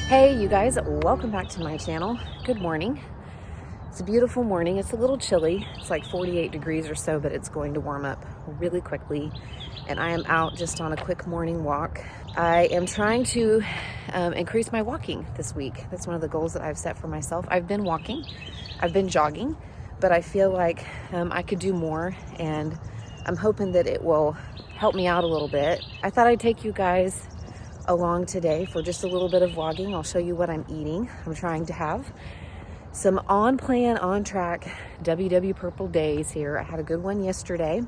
Hey you guys, welcome back to my channel. Good morning. It's a beautiful morning. It's a little chilly. It's like 48 degrees or so, but it's going to warm up really quickly. And I am out just on a quick morning walk. I am trying to increase my walking this week. That's one of the goals that I've set for myself. I've been walking, I've been jogging, but I feel like I could do more, and I'm hoping that it will help me out a little bit. I thought I'd take you guys along today for just a little bit of vlogging. I'll show you what I'm eating. I'm trying to have some on plan, on track WW Purple days here. I had a good one yesterday.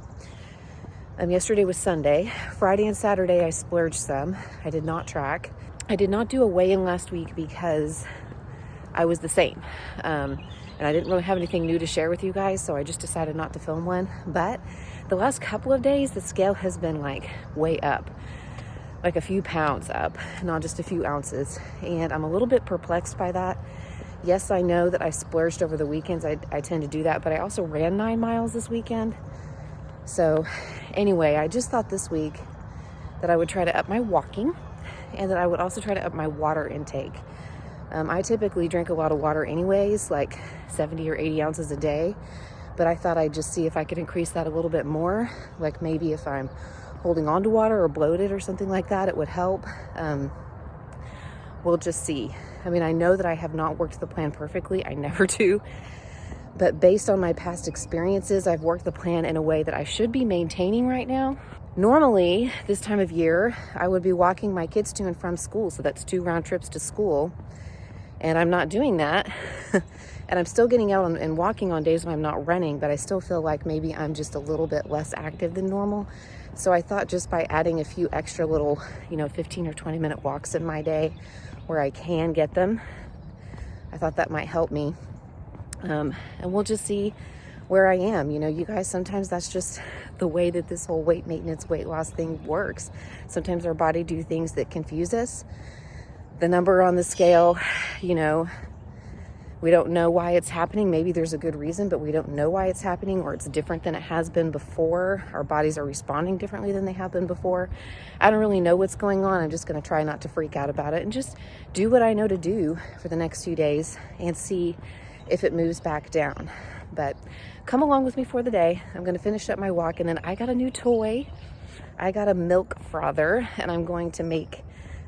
Yesterday was Sunday. Friday and Saturday I splurged some. I did not track. I did not do a weigh-in last week because I was the same. And I didn't really have anything new to share with you guys, so I just decided not to film one. But the last couple of days, the scale has been like way up. Like a few pounds up, not just a few ounces. And I'm a little bit perplexed by that. Yes, I know that I splurged over the weekends. I tend to do that, but I also ran 9 miles this weekend. So anyway, I just thought this week that I would try to up my walking, and that I would also try to up my water intake. I typically drink a lot of water anyways, like 70 or 80 ounces a day, but I thought I'd just see if I could increase that a little bit more. Like maybe if I'm holding on to water or bloated or something like that, it would help. We'll just see. I mean, I know that I have not worked the plan perfectly. I never do. But based on my past experiences, I've worked the plan in a way that I should be maintaining right now. Normally, this time of year, I would be walking my kids to and from school. So that's 2 round trips to school. And I'm not doing that. And I'm still getting out and walking on days when I'm not running, but I still feel like maybe I'm just a little bit less active than normal. So I thought just by adding a few extra little, 15 or 20 minute walks in my day where I can get them, I thought that might help me. And we'll just see where I am. You guys, sometimes that's just the way that this whole weight maintenance, weight loss thing works. Sometimes our body do things that confuse us. The number on the scale, we don't know why it's happening. Maybe there's a good reason, but we don't know why it's happening, or it's different than it has been before. Our bodies are responding differently than they have been before. I don't really know what's going on. I'm just going to try not to freak out about it and just do what I know to do for the next few days and see if it moves back down. But come along with me for the day. I'm going to finish up my walk, and then I got a new toy. I got a milk frother, and I'm going to make,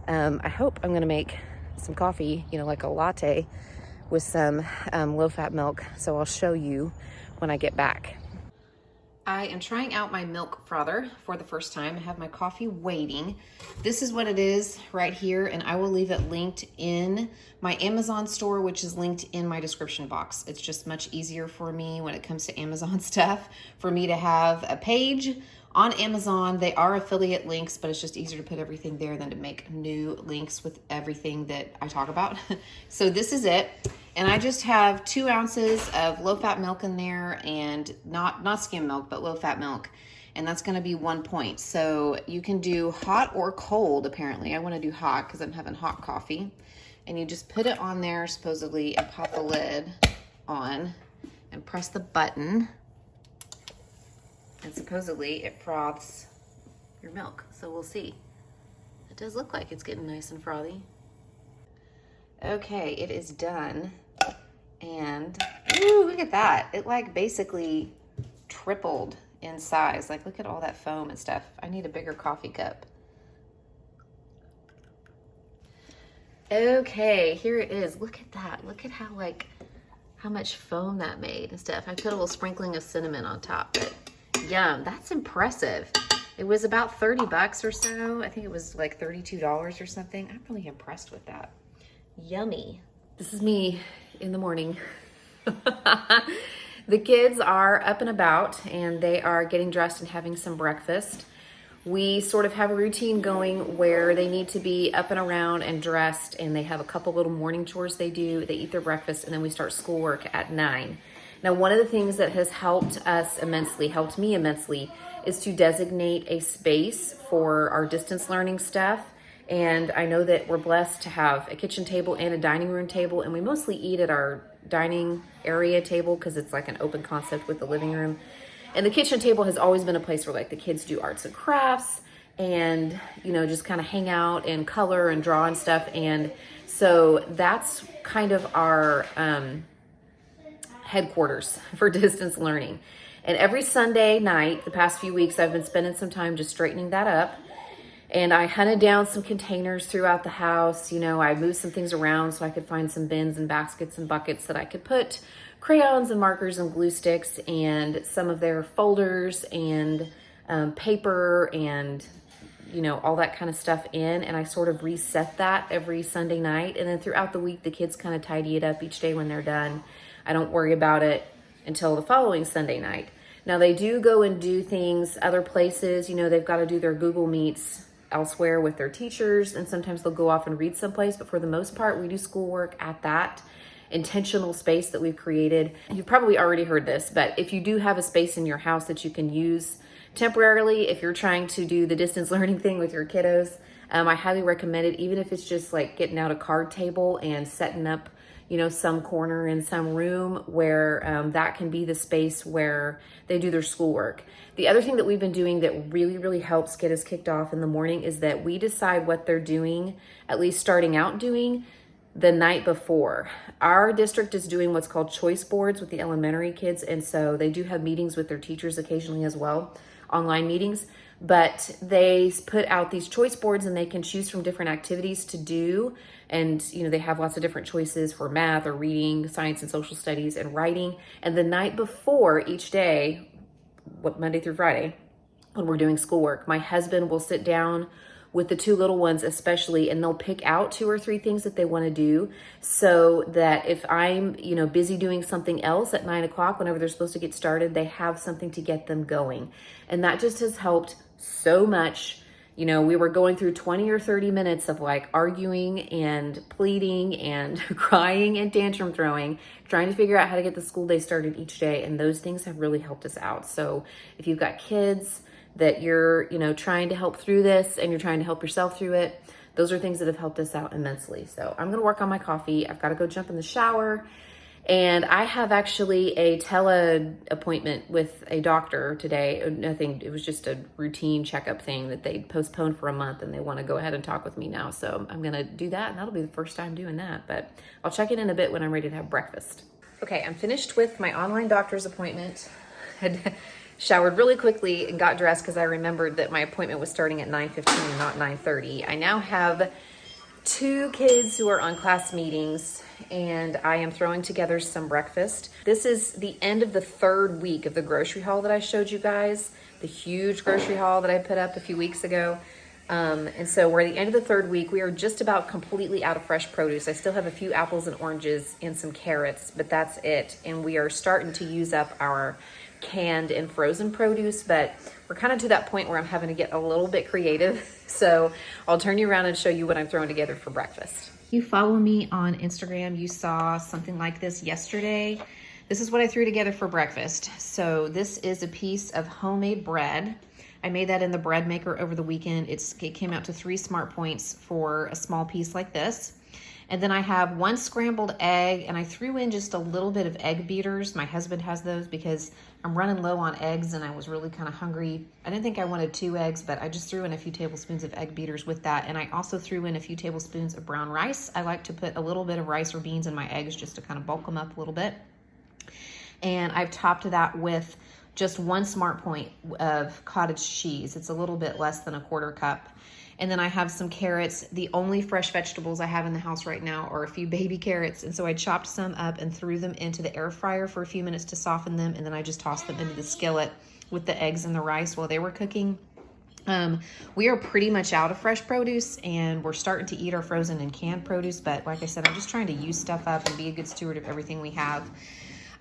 I hope I'm going to make some coffee, like a latte with some low-fat milk. So I'll show you when I get back. I am trying out my milk frother for the first time. I have my coffee waiting. This is what it is right here, and I will leave it linked in my Amazon store, which is linked in my description box. It's just much easier for me when it comes to Amazon stuff for me to have a page on Amazon. They are affiliate links, but it's just easier to put everything there than to make new links with everything that I talk about. So this is it. And I just have 2 ounces of low-fat milk in there, and not skim milk, but low-fat milk. And that's going to be 1 point. So you can do hot or cold, apparently. I want to do hot because I'm having hot coffee. And you just put it on there, supposedly, and pop the lid on and press the button. And supposedly it froths your milk. So we'll see. It does look like it's getting nice and frothy. Okay, it is done. And ooh, look at that. It like basically tripled in size. Like, look at all that foam and stuff. I need a bigger coffee cup. Okay, here it is. Look at that. Look at how much foam that made and stuff. I put a little sprinkling of cinnamon on top, but yum, that's impressive. It was about 30 bucks or so. I think it was like $32 or something. I'm really impressed with that. Yummy. This is me in the morning. The kids are up and about, and they are getting dressed and having some breakfast. We sort of have a routine going where they need to be up and around and dressed, and they have a couple little morning chores they do. They eat their breakfast, and then we start schoolwork at 9. Now, one of the things that has helped me immensely, is to designate a space for our distance learning stuff. And I know that we're blessed to have a kitchen table and a dining room table, and we mostly eat at our dining area table because it's like an open concept with the living room. And the kitchen table has always been a place where like the kids do arts and crafts and, you know, just kind of hang out and color and draw and stuff. And so that's kind of our headquarters for distance learning. And every Sunday night, the past few weeks, I've been spending some time just straightening that up. And I hunted down some containers throughout the house. You know, I moved some things around so I could find some bins and baskets and buckets that I could put crayons and markers and glue sticks and some of their folders and paper and, you know, all that kind of stuff in. And I sort of reset that every Sunday night. And then throughout the week, the kids kind of tidy it up each day when they're done. I don't worry about it until the following Sunday night. Now they do go and do things other places. You know, they've got to do their Google Meets elsewhere with their teachers, and sometimes they'll go off and read someplace, but for the most part, we do schoolwork at that intentional space that we've created. You've probably already heard this, but if you do have a space in your house that you can use temporarily, if you're trying to do the distance learning thing with your kiddos, I highly recommend it, even if it's just like getting out a card table and setting up, you know, some corner in some room where that can be the space where they do their schoolwork. The other thing that we've been doing that really, really helps get us kicked off in the morning is that we decide what they're doing, at least starting out doing, the night before. Our district is doing what's called choice boards with the elementary kids, and so they do have meetings with their teachers occasionally as well, online meetings, but they put out these choice boards and they can choose from different activities to do. And, you know, they have lots of different choices for math or reading, science and social studies, and writing. And the night before each day, Monday through Friday, when we're doing schoolwork, my husband will sit down with the two little ones especially, and they'll pick out 2 or 3 things that they want to do, so that if I'm, you know, busy doing something else at 9 o'clock, whenever they're supposed to get started, they have something to get them going. And that just has helped so much. You know, we were going through 20 or 30 minutes of like arguing and pleading and crying and tantrum throwing, trying to figure out how to get the school day started each day. And those things have really helped us out. So if you've got kids that you're, you know, trying to help through this and you're trying to help yourself through it, those are things that have helped us out immensely. So I'm going to work on my coffee. I've got to go jump in the shower. And I have actually a tele appointment with a doctor today. Nothing, it was just a routine checkup thing that they postponed for a month, and they want to go ahead and talk with me now. So I'm going to do that, and that'll be the first time doing that. But I'll check in a bit when I'm ready to have breakfast. Okay, I'm finished with my online doctor's appointment. Had showered really quickly and got dressed because I remembered that my appointment was starting at 9:15 and not 9:30. I now have 2 kids who are on class meetings, and I am throwing together some breakfast. This is the end of the 3rd week of the grocery haul that I showed you guys, the huge grocery haul that I put up a few weeks ago. And so we're at the end of the 3rd week. We are just about completely out of fresh produce. I still have a few apples and oranges and some carrots, but that's it. And we are starting to use up our canned and frozen produce, but we're kind of to that point where I'm having to get a little bit creative. So I'll turn you around and show you what I'm throwing together for breakfast. You follow me on Instagram, you saw something like this yesterday. This is what I threw together for breakfast. So this is a piece of homemade bread. I made that in the bread maker over the weekend. It came out to 3 smart points for a small piece like this. And then I have 1 scrambled egg, and I threw in just a little bit of egg beaters. My husband has those because I'm running low on eggs and I was really kind of hungry. I didn't think I wanted 2 eggs, but I just threw in a few tablespoons of egg beaters with that. And I also threw in a few tablespoons of brown rice. I like to put a little bit of rice or beans in my eggs just to kind of bulk them up a little bit. And I've topped that with just 1 smart point of cottage cheese. It's a little bit less than a 1/4 cup. And then I have some carrots. The only fresh vegetables I have in the house right now are a few baby carrots. And so I chopped some up and threw them into the air fryer for a few minutes to soften them. And then I just tossed them into the skillet with the eggs and the rice while they were cooking. We are pretty much out of fresh produce, and we're starting to eat our frozen and canned produce. But like I said, I'm just trying to use stuff up and be a good steward of everything we have.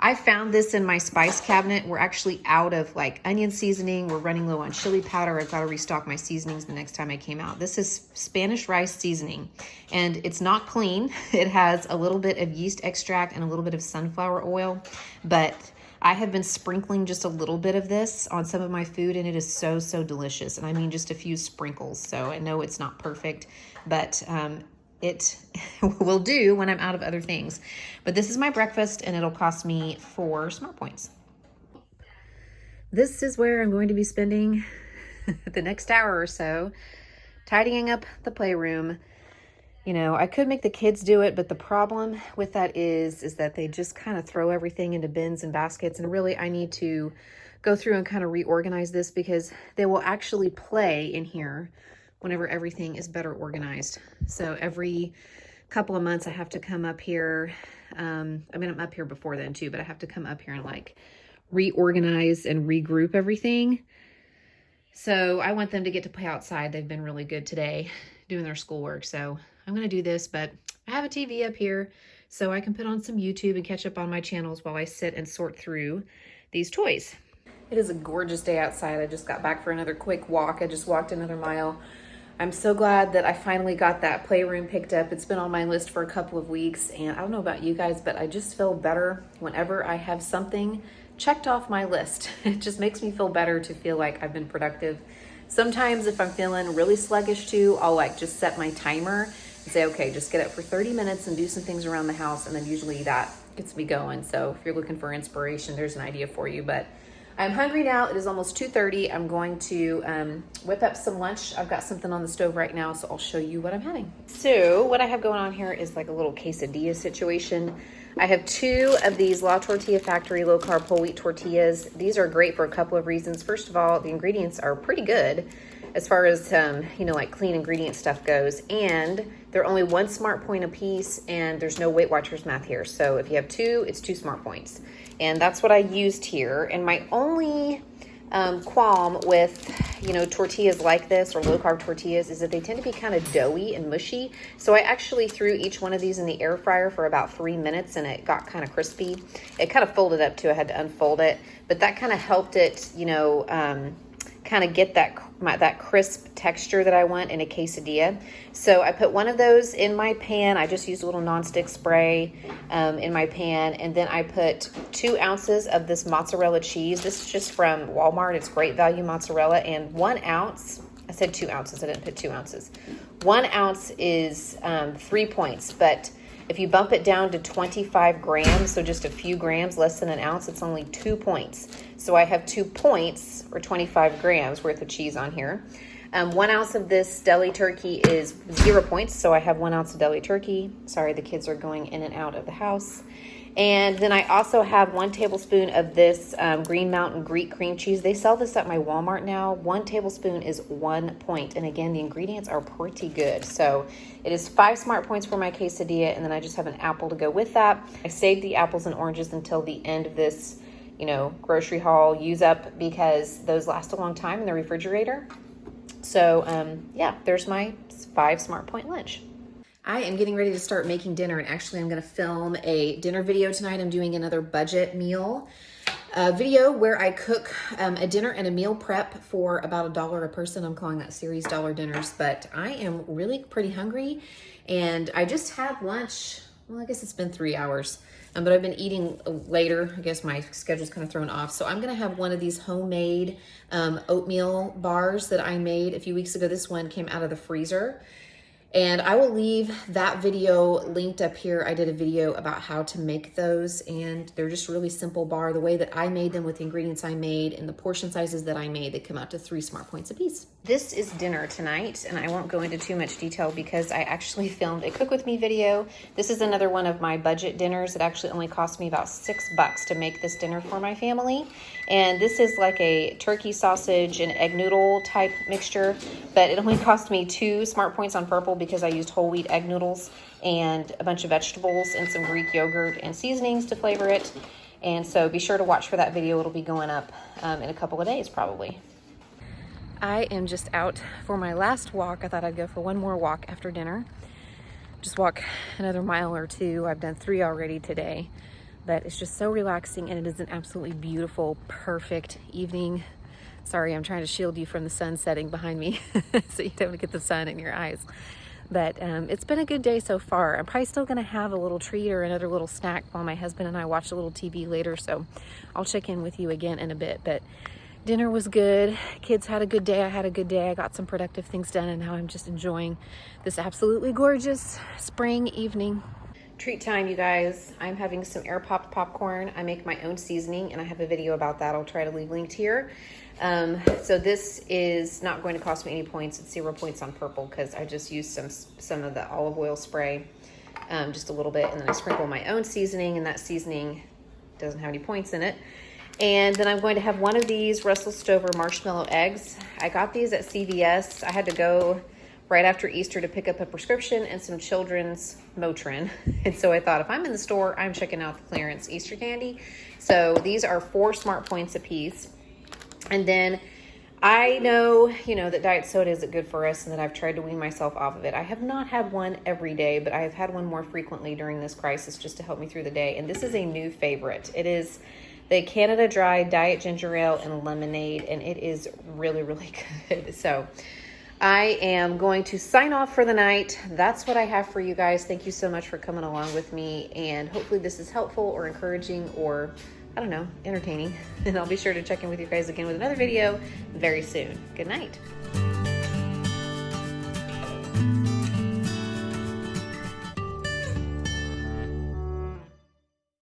I found this in my spice cabinet. We're actually out of like onion seasoning. We're running low on chili powder. I've got to restock my seasonings the next time I came out. This is Spanish rice seasoning, and it's not clean. It has a little bit of yeast extract and a little bit of sunflower oil, but I have been sprinkling just a little bit of this on some of my food, and it is so, so delicious. And I mean just a few sprinkles. So I know it's not perfect, but it will do when I'm out of other things. But this is my breakfast, and it'll cost me 4 smart points. This is where I'm going to be spending the next hour or so tidying up the playroom. You know, I could make the kids do it, but the problem with that is that they just kind of throw everything into bins and baskets. And really, I need to go through and kind of reorganize this because they will actually play in here whenever everything is better organized. So every couple of months, I have to come up here. I mean, I'm up here before then too, but I have to come up here and like reorganize and regroup everything. So I want them to get to play outside. They've been really good today doing their schoolwork. So I'm going to do this, but I have a TV up here so I can put on some YouTube and catch up on my channels while I sit and sort through these toys. It is a gorgeous day outside. I just got back for another quick walk. I just walked another mile. I'm so glad that I finally got that playroom picked up. It's been on my list for a couple of weeks, and I don't know about you guys, but I just feel better whenever I have something checked off my list. It just makes me feel better to feel like I've been productive. Sometimes if I'm feeling really sluggish too, I'll like just set my timer and say, okay, just get up for 30 minutes and do some things around the house. And then usually that gets me going. So if you're looking for inspiration, there's an idea for you. But I'm hungry now. It is almost 2:30. I'm going to whip up some lunch. I've got something on the stove right now, so I'll show you what I'm having. So what I have going on here is like a little quesadilla situation. I have 2 of these La Tortilla Factory low-carb whole wheat tortillas. These are great for a couple of reasons. First of all, the ingredients are pretty good as far as, you know, like clean ingredient stuff goes. And they're only 1 smart point a piece, and there's no Weight Watchers math here. So if you have 2, it's 2 smart points. And that's what I used here. And my only qualm with, you know, tortillas like this or low-carb tortillas is that they tend to be kind of doughy and mushy. So I actually threw each one of these in the air fryer for about 3 minutes, and it got kind of crispy. It kind of folded up too. I had to unfold it, but that kind of helped it, you know, kind of get that crisp texture that I want in a quesadilla. So I put one of those in my pan. I just used a little nonstick spray in my pan. And then I put 2 ounces of this mozzarella cheese. This is just from Walmart. It's great value mozzarella. And 1 ounce, I said 2 ounces. I didn't put 2 ounces. 1 ounce is 3 points. But if you bump it down to 25 grams, so just a few grams, less than an ounce, it's only 2 points. So I have 2 points or 25 grams worth of cheese on here. 1 ounce of this deli turkey is 0 points. So I have 1 ounce of deli turkey. Sorry, the kids are going in and out of the house. And then I also have 1 tablespoon of this Green Mountain Greek cream cheese. They sell this at my Walmart now. 1 tablespoon is 1 point. And again, the ingredients are pretty good. So it is 5 smart points for my quesadilla. And then I just have an apple to go with that. I saved the apples and oranges until the end of this, you know, grocery haul use up because those last a long time in the refrigerator. So yeah, there's my 5 smart point lunch. I am getting ready to start making dinner, and actually I'm going to film a dinner video tonight. I'm doing another budget meal video where I cook a dinner and a meal prep for about $1 a person. I'm calling that series Dollar Dinners, but I am really pretty hungry, and I just had lunch. Well, I guess it's been 3 hours, but I've been eating later. I guess my schedule's kind of thrown off. So I'm going to have one of these homemade oatmeal bars that I made a few weeks ago. This one came out of the freezer. And I will leave that video linked up here. I did a video about how to make those, and they're just really simple bar. The way that I made them with the ingredients I made and the portion sizes that I made, they come out to 3 smart points a piece. This is dinner tonight, and I won't go into too much detail because I actually filmed a cook with me video. This is another one of my budget dinners. It actually only cost me about $6 to make this dinner for my family. And this is like a turkey sausage and egg noodle type mixture, but it only cost me 2 smart points on purple because I used whole wheat egg noodles and a bunch of vegetables and some Greek yogurt and seasonings to flavor it. And so be sure to watch for that video. It'll be going up in a couple of days probably. I am just out for my last walk. I thought I'd go for one more walk after dinner. Just walk another mile or 2. I've done 3 already today, but it's just so relaxing, and it is an absolutely beautiful, perfect evening. Sorry, I'm trying to shield you from the sun setting behind me so you don't get the sun in your eyes. But it's been a good day so far. I'm probably still gonna have a little treat or another little snack while my husband and I watch a little TV later, so I'll check in with you again in a bit. But dinner was good. Kids had a good day. I had a good day. I got some productive things done, and now I'm just enjoying this absolutely gorgeous spring evening. Treat time, you guys. I'm having some air popped popcorn. I make my own seasoning, and I have a video about that. I'll try to leave linked here. So this is not going to cost me any points. It's 0 points on purple because I just used some of the olive oil spray, just a little bit, and then I sprinkle my own seasoning, and that seasoning doesn't have any points in it. And then I'm going to have one of these Russell Stover marshmallow eggs. I got these at CVS. I had to go right after Easter to pick up a prescription and some children's Motrin. And so I thought, if I'm in the store, I'm checking out the clearance Easter candy. So these are 4 smart points a piece. And then I know, that diet soda isn't good for us and that I've tried to wean myself off of it. I have not had one every day, but I have had one more frequently during this crisis just to help me through the day. And this is a new favorite. It is the Canada Dry Diet Ginger Ale and Lemonade, and it is really, really good. So I am going to sign off for the night. That's what I have for you guys. Thank you so much for coming along with me, and hopefully this is helpful or encouraging or, I don't know, entertaining. And I'll be sure to check in with you guys again with another video very soon. Good night.